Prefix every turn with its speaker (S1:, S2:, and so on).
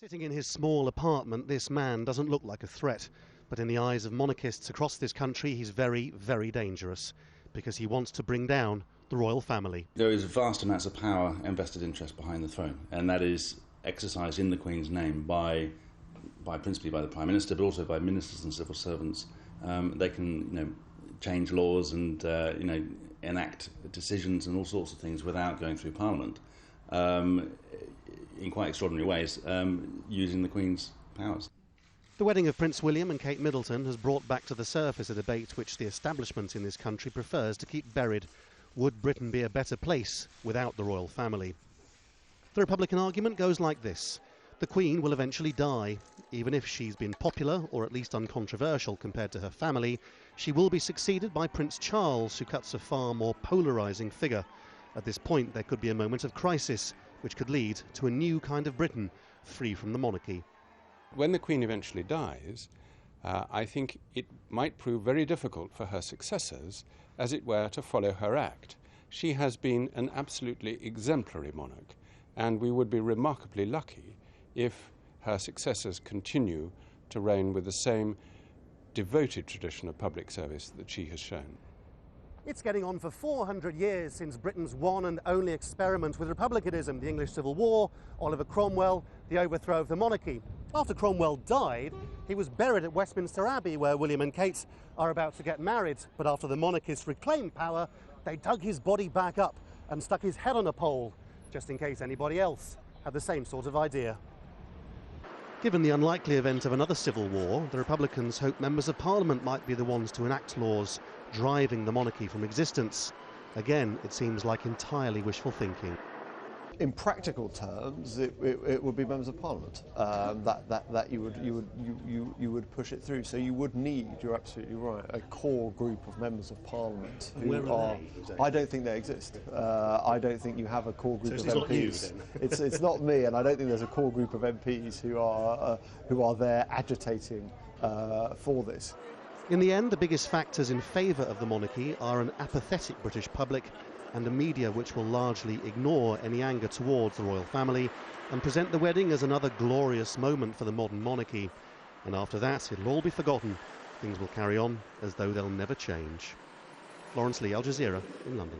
S1: Sitting in his small apartment, this man doesn't look like a threat. But in the eyes of monarchists across this country, he's very, very dangerous, because he wants to bring down the royal family.
S2: There is vast amounts of power and vested interest behind the throne, and that is exercised in the Queen's name by principally by the Prime Minister, but also by ministers and civil servants. They can, change laws and enact decisions and all sorts of things without going through Parliament, in quite extraordinary ways, using the Queen's powers.
S1: The wedding of Prince William and Kate Middleton has brought back to the surface a debate which the establishment in this country prefers to keep buried. Would Britain be a better place without the royal family? The Republican argument goes like this. The Queen will eventually die. Even if she's been popular, or at least uncontroversial compared to her family, she will be succeeded by Prince Charles, who cuts a far more polarising figure. At this point, there could be a moment of crisis, which could lead to a new kind of Britain, free from the monarchy.
S3: When the Queen eventually dies, I think it might prove very difficult for her successors, as it were, to follow her act. She has been an absolutely exemplary monarch, and we would be remarkably lucky if her successors continue to reign with the same devoted tradition of public service that she has shown.
S1: It's getting on for 400 years since Britain's one and only experiment with republicanism, the English Civil War, Oliver Cromwell, the overthrow of the monarchy. After Cromwell died, he was buried at Westminster Abbey, where William and Kate are about to get married. But after the monarchists reclaimed power, they dug his body back up and stuck his head on a pole, just in case anybody else had the same sort of idea. Given the unlikely event of another civil war, the Republicans hope members of Parliament might be the ones to enact laws driving the monarchy from existence. Again, it seems like entirely wishful thinking.
S4: In practical terms, it would be members of Parliament that you would push it through. So you would need, you're absolutely right, a core group of members of Parliament who are. I don't think they exist. I don't think you have a core group of MPs. It's not me, and I don't think there's a core group of MPs who are there agitating for this.
S1: In the end, the biggest factors in favour of the monarchy are an apathetic British public and a media which will largely ignore any anger towards the royal family and present the wedding as another glorious moment for the modern monarchy. And after that, it'll all be forgotten. Things will carry on as though they'll never change. Laurence Lee, Al Jazeera in London.